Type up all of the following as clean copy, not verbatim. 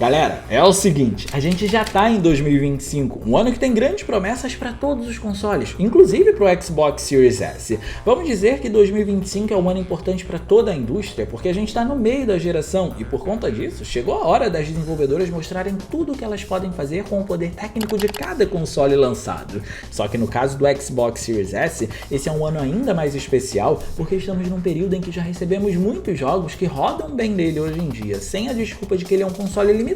Galera, é o seguinte, a gente já tá em 2025, um ano que tem grandes promessas para todos os consoles, inclusive para o Xbox Series S. Vamos dizer que 2025 é um ano importante para toda a indústria, porque a gente está no meio da geração e por conta disso, chegou a hora das desenvolvedoras mostrarem tudo o que elas podem fazer com o poder técnico de cada console lançado. Só que no caso do Xbox Series S, esse é um ano ainda mais especial, porque estamos num período em que já recebemos muitos jogos que rodam bem nele hoje em dia, sem a desculpa de que ele é um console limitado,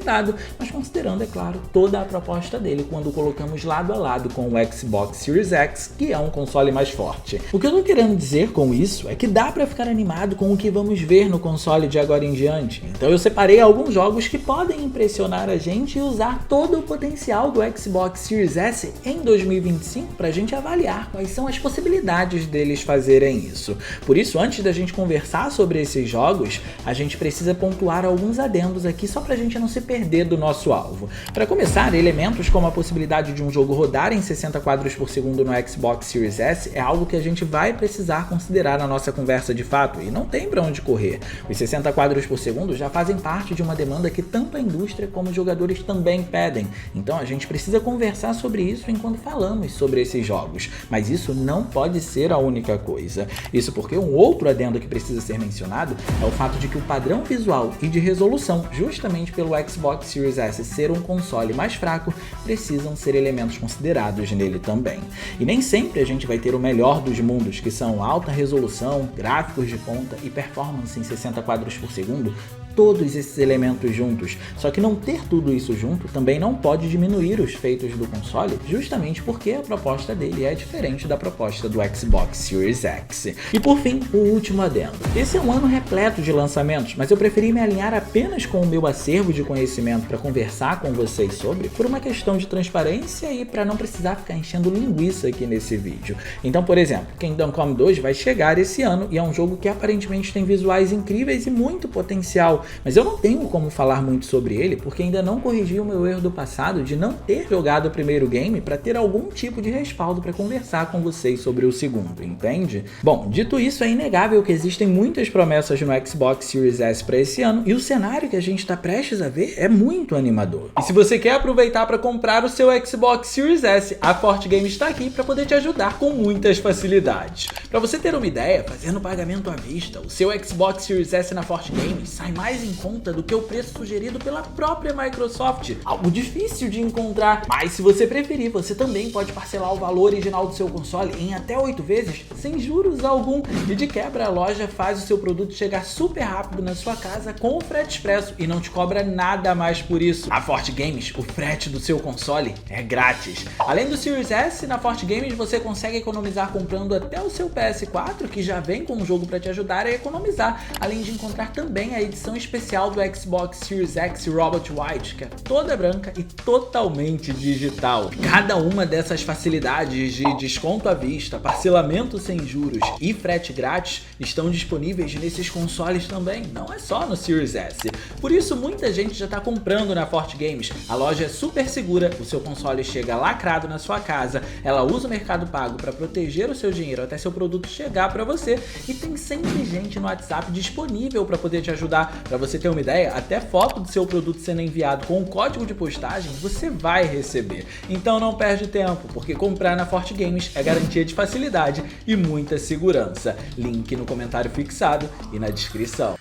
mas considerando, é claro, toda a proposta dele quando colocamos lado a lado com o Xbox Series X, que é um console mais forte. O que eu tô querendo dizer com isso é que dá pra ficar animado com o que vamos ver no console de agora em diante. Então eu separei alguns jogos que podem impressionar a gente e usar todo o potencial do Xbox Series S em 2025 pra gente avaliar quais são as possibilidades deles fazerem isso. Por isso, antes da gente conversar sobre esses jogos, a gente precisa pontuar alguns adendos aqui só pra gente não se perder do nosso alvo. Para começar, elementos como a possibilidade de um jogo rodar em 60 quadros por segundo no Xbox Series S é algo que a gente vai precisar considerar na nossa conversa de fato, e não tem para onde correr. Os 60 quadros por segundo já fazem parte de uma demanda que tanto a indústria como os jogadores também pedem, então a gente precisa conversar sobre isso enquanto falamos sobre esses jogos, mas isso não pode ser a única coisa. Isso porque um outro adendo que precisa ser mencionado é o fato de que o padrão visual e de resolução, justamente pelo Xbox Series S ser um console mais fraco, precisam ser elementos considerados nele também. E nem sempre a gente vai ter o melhor dos mundos, que são alta resolução, gráficos de ponta e performance em 60 quadros por segundo, todos esses elementos juntos. Só que não ter tudo isso junto também não pode diminuir os feitos do console, justamente porque a proposta dele é diferente da proposta do Xbox Series X. E por fim, o último adendo. Esse é um ano repleto de lançamentos, mas eu preferi me alinhar apenas com o meu acervo de conhecimento para conversar com vocês sobre, por uma questão de transparência e para não precisar ficar enchendo linguiça aqui nesse vídeo. Então, por exemplo, Kingdom Come 2 vai chegar esse ano e é um jogo que aparentemente tem visuais incríveis e muito potencial, mas eu não tenho como falar muito sobre ele porque ainda não corrigi o meu erro do passado de não ter jogado o primeiro game para ter algum tipo de respaldo para conversar com vocês sobre o segundo, entende? Bom, dito isso, é inegável que existem muitas promessas no Xbox Series S para esse ano e o cenário que a gente está prestes a ver é muito animador. E se você quer aproveitar para comprar o seu Xbox Series S, a Forte Games está aqui para poder te ajudar com muitas facilidades. Para você ter uma ideia, fazendo pagamento à vista, o seu Xbox Series S na Forte Games sai mais em conta do que o preço sugerido pela própria Microsoft. Algo difícil de encontrar, mas se você preferir, você também pode parcelar o valor original do seu console em até 8 vezes, sem juros algum. E de quebra, a loja faz o seu produto chegar super rápido na sua casa com o frete expresso e não te cobra nada a mais por isso. A Forte Games, o frete do seu console é grátis. Além do Series S, na Forte Games você consegue economizar comprando até o seu PS4, que já vem com um jogo para te ajudar a economizar, além de encontrar também a edição especial do Xbox Series X Robot White, que é toda branca e totalmente digital. Cada uma dessas facilidades de desconto à vista, parcelamento sem juros e frete grátis estão disponíveis nesses consoles também, não é só no Series S. Por isso muita gente já está comprando na Forte Games. A loja é super segura, o seu console chega lacrado na sua casa, ela usa o Mercado Pago para proteger o seu dinheiro até seu produto chegar para você e tem sempre gente no WhatsApp disponível para poder te ajudar. Para você ter uma ideia, até foto do seu produto sendo enviado com o código de postagem você vai receber. Então não perde tempo, porque comprar na Forte Games é garantia de facilidade e muita segurança. Link no comentário fixado e na descrição.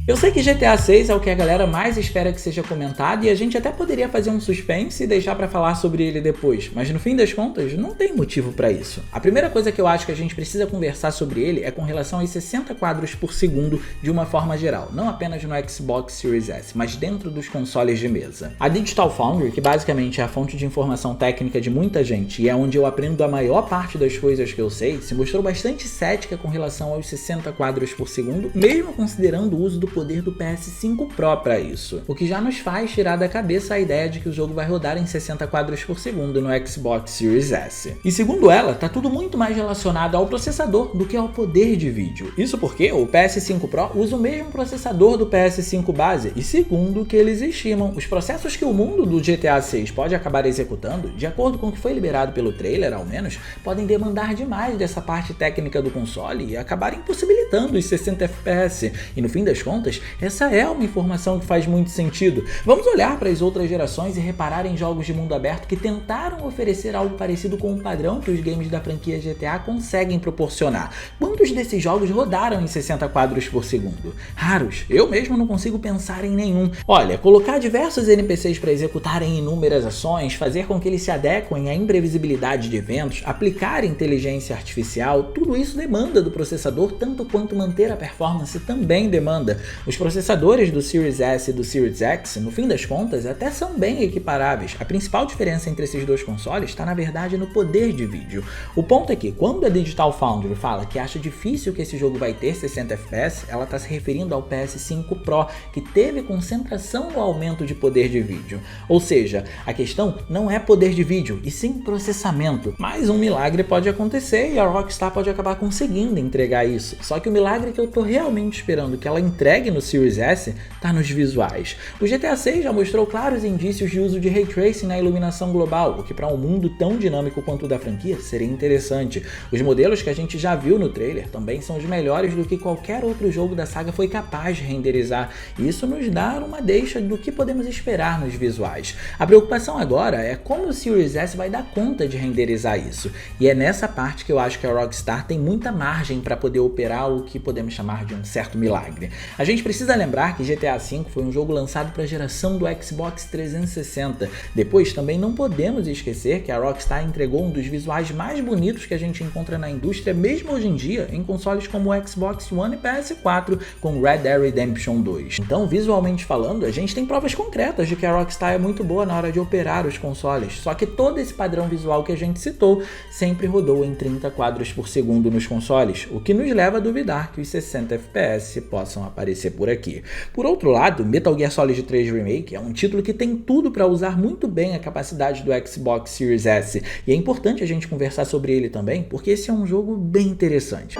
Eu sei que GTA 6 é o que a galera mais espera que seja comentado e a gente até poderia fazer um suspense e deixar pra falar sobre ele depois, mas no fim das contas não tem motivo pra isso. A primeira coisa que eu acho que a gente precisa conversar sobre ele é com relação aos 60 quadros por segundo de uma forma geral, não apenas no Xbox Series S, mas dentro dos consoles de mesa. A Digital Foundry, que basicamente é a fonte de informação técnica de muita gente e é onde eu aprendo a maior parte das coisas que eu sei, se mostrou bastante cética com relação aos 60 quadros por segundo, mesmo considerando o uso do poder do PS5 Pro para isso, o que já nos faz tirar da cabeça a ideia de que o jogo vai rodar em 60 quadros por segundo no Xbox Series S. E segundo ela, tá tudo muito mais relacionado ao processador do que ao poder de vídeo. Isso porque o PS5 Pro usa o mesmo processador do PS5 base e segundo o que eles estimam, os processos que o mundo do GTA 6 pode acabar executando, de acordo com o que foi liberado pelo trailer ao menos, podem demandar demais dessa parte técnica do console e acabar impossibilitando os 60 FPS. E no fim das contas, contas, essa é uma informação que faz muito sentido. Vamos olhar para as outras gerações e reparar em jogos de mundo aberto que tentaram oferecer algo parecido com o padrão que os games da franquia GTA conseguem proporcionar. Quantos desses jogos rodaram em 60 quadros por segundo? Raros. Eu mesmo não consigo pensar em nenhum. Olha, colocar diversos NPCs para executarem inúmeras ações, fazer com que eles se adequem à imprevisibilidade de eventos, aplicar inteligência artificial, tudo isso demanda do processador tanto quanto manter a performance também demanda. Os processadores do Series S e do Series X, no fim das contas, até são bem equiparáveis. A principal diferença entre esses dois consoles está na verdade no poder de vídeo. O ponto é que quando a Digital Foundry fala que acha difícil que esse jogo vai ter 60 FPS, ela está se referindo ao PS5 Pro, que teve concentração no aumento de poder de vídeo. Ou seja, a questão não é poder de vídeo, e sim processamento. Mas um milagre pode acontecer e a Rockstar pode acabar conseguindo entregar isso. Só que o milagre que eu tô realmente esperando que ela entregue no Series S tá nos visuais. O GTA 6 já mostrou claros indícios de uso de Ray Tracing na iluminação global, o que para um mundo tão dinâmico quanto o da franquia seria interessante. Os modelos que a gente já viu no trailer também são os melhores do que qualquer outro jogo da saga foi capaz de renderizar, e isso nos dá uma deixa do que podemos esperar nos visuais. A preocupação agora é como o Series S vai dar conta de renderizar isso, e é nessa parte que eu acho que a Rockstar tem muita margem para poder operar o que podemos chamar de um certo milagre. A gente precisa lembrar que GTA V foi um jogo lançado para a geração do Xbox 360. Depois também não podemos esquecer que a Rockstar entregou um dos visuais mais bonitos que a gente encontra na indústria mesmo hoje em dia em consoles como o Xbox One e PS4 com Red Dead Redemption 2. Então, visualmente falando, a gente tem provas concretas de que a Rockstar é muito boa na hora de operar os consoles, só que todo esse padrão visual que a gente citou sempre rodou em 30 quadros por segundo nos consoles, o que nos leva a duvidar que os 60 FPS possam aparecer por aqui. Por outro lado, Metal Gear Solid 3 Remake é um título que tem tudo para usar muito bem a capacidade do Xbox Series S, e é importante a gente conversar sobre ele também, porque esse é um jogo bem interessante.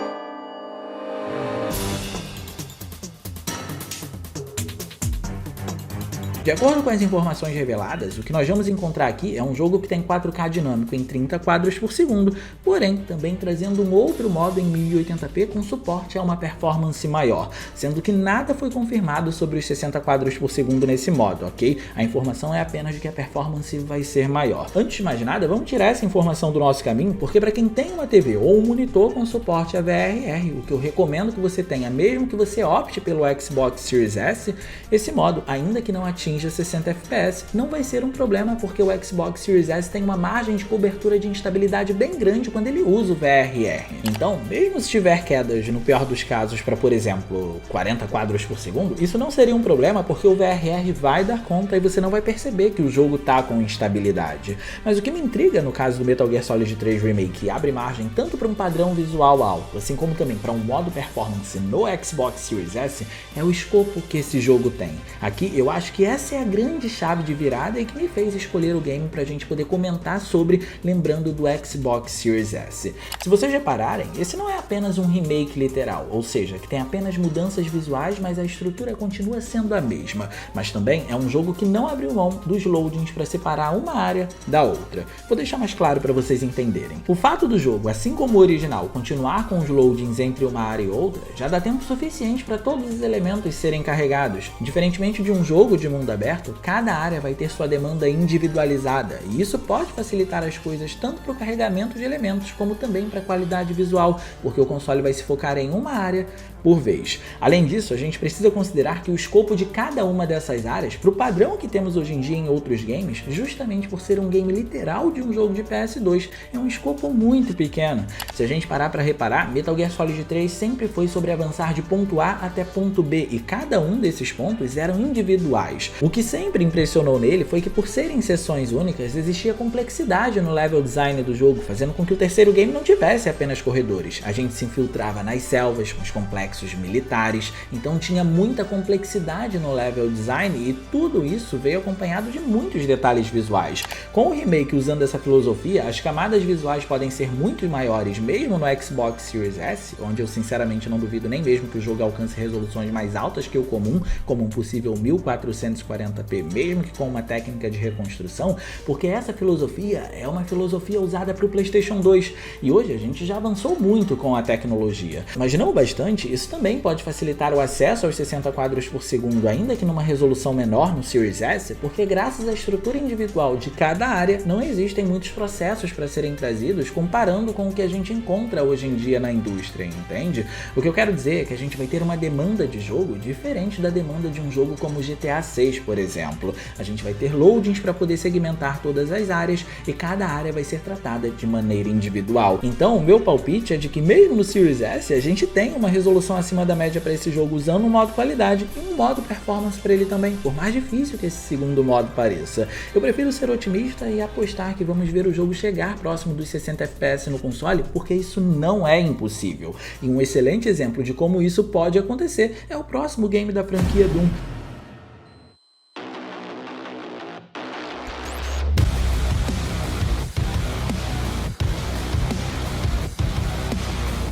De acordo com as informações reveladas, o que nós vamos encontrar aqui é um jogo que tem 4K dinâmico em 30 quadros por segundo, porém também trazendo um outro modo em 1080p com suporte a uma performance maior, sendo que nada foi confirmado sobre os 60 quadros por segundo nesse modo, ok? A informação é apenas de que a performance vai ser maior. Antes de mais nada, vamos tirar essa informação do nosso caminho, porque para quem tem uma TV ou um monitor com suporte a VRR, o que eu recomendo que você tenha, mesmo que você opte pelo Xbox Series S, esse modo, ainda que não atinja 60 FPS, não vai ser um problema porque o Xbox Series S tem uma margem de cobertura de instabilidade bem grande quando ele usa o VRR. Então, mesmo se tiver quedas no pior dos casos para, por exemplo, 40 quadros por segundo, isso não seria um problema porque o VRR vai dar conta e você não vai perceber que o jogo tá com instabilidade. Mas o que me intriga no caso do Metal Gear Solid 3 Remake, que abre margem tanto para um padrão visual alto, assim como também para um modo performance no Xbox Series S, é o escopo que esse jogo tem. Aqui eu acho que essa é a grande chave de virada e que me fez escolher o game pra gente poder comentar sobre, lembrando do Xbox Series S. Se vocês repararem, esse não é apenas um remake literal, ou seja, que tem apenas mudanças visuais, mas a estrutura continua sendo a mesma, mas também é um jogo que não abriu mão dos loadings para separar uma área da outra. Vou deixar mais claro para vocês entenderem. O fato do jogo, assim como o original, continuar com os loadings entre uma área e outra, já dá tempo suficiente para todos os elementos serem carregados. Diferentemente de um jogo de mundo aberto, cada área vai ter sua demanda individualizada, e isso pode facilitar as coisas tanto para o carregamento de elementos, como também para a qualidade visual, porque o console vai se focar em uma área por vez. Além disso, a gente precisa considerar que o escopo de cada uma dessas áreas, para o padrão que temos hoje em dia em outros games, justamente por ser um game literal de um jogo de PS2, é um escopo muito pequeno. Se a gente parar para reparar, Metal Gear Solid 3 sempre foi sobre avançar de ponto A até ponto B, e cada um desses pontos eram individuais. O que sempre impressionou nele foi que, por serem sessões únicas, existia complexidade no level design do jogo, fazendo com que o terceiro game não tivesse apenas corredores. A gente se infiltrava nas selvas com os complexos militares, então tinha muita complexidade no level design, e tudo isso veio acompanhado de muitos detalhes visuais. Com o remake usando essa filosofia, as camadas visuais podem ser muito maiores mesmo no Xbox Series S, onde eu sinceramente não duvido nem mesmo que o jogo alcance resoluções mais altas que o comum, como um possível 1440p, mesmo que com uma técnica de reconstrução, porque essa filosofia é uma filosofia usada para o PlayStation 2, e hoje a gente já avançou muito com a tecnologia. Mas não o bastante, isso isso também pode facilitar o acesso aos 60 quadros por segundo, ainda que numa resolução menor no Series S, porque graças à estrutura individual de cada área, não existem muitos processos para serem trazidos comparando com o que a gente encontra hoje em dia na indústria, entende? O que eu quero dizer é que a gente vai ter uma demanda de jogo diferente da demanda de um jogo como GTA 6, por exemplo. A gente vai ter loadings para poder segmentar todas as áreas e cada área vai ser tratada de maneira individual. Então, o meu palpite é de que mesmo no Series S, a gente tem uma resolução acima da média para esse jogo usando um modo qualidade e um modo performance para ele também, por mais difícil que esse segundo modo pareça. Eu prefiro ser otimista e apostar que vamos ver o jogo chegar próximo dos 60 FPS no console, porque isso não é impossível. E um excelente exemplo de como isso pode acontecer é o próximo game da franquia Doom.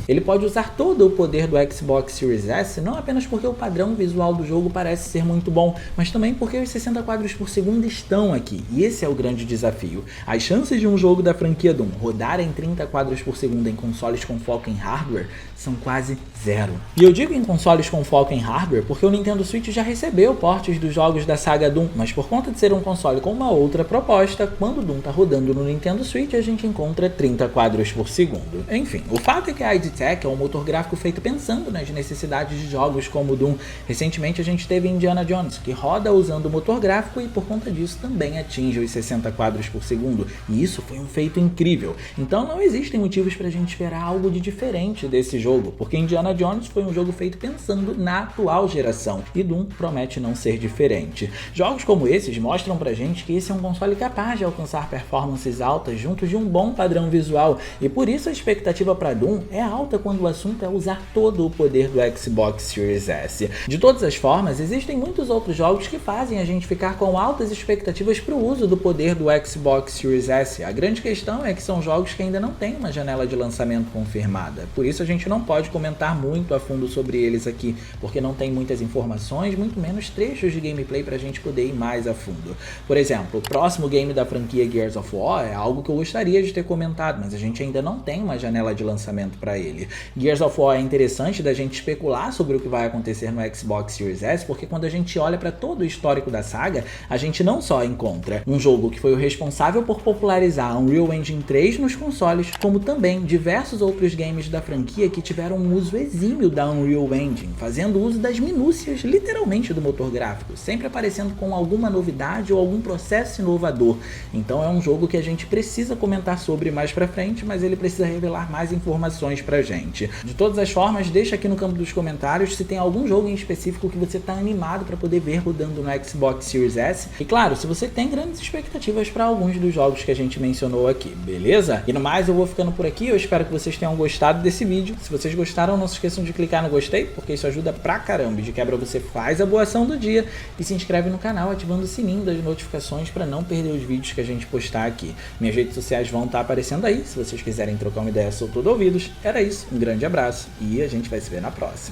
Ele pode usar todo o poder do Xbox Series S, não apenas porque o padrão visual do jogo parece ser muito bom, mas também porque os 60 quadros por segundo estão aqui, e esse é o grande desafio. As chances de um jogo da franquia Doom rodar em 30 quadros por segundo em consoles com foco em hardware são quase zero. E eu digo em consoles com foco em hardware porque o Nintendo Switch já recebeu portes dos jogos da saga Doom, mas por conta de ser um console com uma outra proposta, quando o Doom tá rodando no Nintendo Switch, a gente encontra 30 quadros por segundo. Enfim, o fato é que a id Tech é um motor gráfico feito pensando nas necessidades de jogos como o Doom. Recentemente a gente teve Indiana Jones, que roda usando o motor gráfico e por conta disso também atinge os 60 quadros por segundo, e isso foi um feito incrível. Então não existem motivos pra gente esperar algo de diferente desse jogo, porque Indiana Jones foi um jogo feito pensando na atual geração, e Doom promete não ser diferente. Jogos como esses mostram pra gente que esse é um console capaz de alcançar performances altas junto de um bom padrão visual, e por isso a expectativa para Doom é alta quando o assunto é usar todo o poder do Xbox Series S. De todas as formas, existem muitos outros jogos que fazem a gente ficar com altas expectativas para o uso do poder do Xbox Series S. A grande questão é que são jogos que ainda não têm uma janela de lançamento confirmada, por isso a gente não pode comentar muito a fundo sobre eles aqui, porque não tem muitas informações, muito menos trechos de gameplay para a gente poder ir mais a fundo. Por exemplo, o próximo game da franquia Gears of War é algo que eu gostaria de ter comentado, mas a gente ainda não tem uma janela de lançamento para ele. Gears of War é interessante da gente especular sobre o que vai acontecer no Xbox Series S, porque quando a gente olha para todo o histórico da saga, a gente não só encontra um jogo que foi o responsável por popularizar a Unreal Engine 3 nos consoles, como também diversos outros games da franquia que tiveram um uso exímio da Unreal Engine, fazendo uso das minúcias, literalmente, do motor gráfico, sempre aparecendo com alguma novidade ou algum processo inovador. Então é um jogo que a gente precisa comentar sobre mais pra frente, mas ele precisa revelar mais informações pra gente. De todas as formas, deixa aqui no campo dos comentários se tem algum jogo em específico que você tá animado para poder ver rodando no Xbox Series S. E claro, se você tem grandes expectativas para alguns dos jogos que a gente mencionou aqui, beleza? E no mais, eu vou ficando por aqui. Eu espero que vocês tenham gostado desse vídeo. Se vocês gostaram, não se esqueçam de clicar no gostei, porque isso ajuda pra caramba. E de quebra você faz a boa ação do dia e se inscreve no canal ativando o sininho das notificações para não perder os vídeos que a gente postar aqui. Minhas redes sociais vão estar aparecendo aí. Se vocês quiserem trocar uma ideia, sou todo ouvidos. Era isso. Um grande abraço e a gente vai se ver na próxima.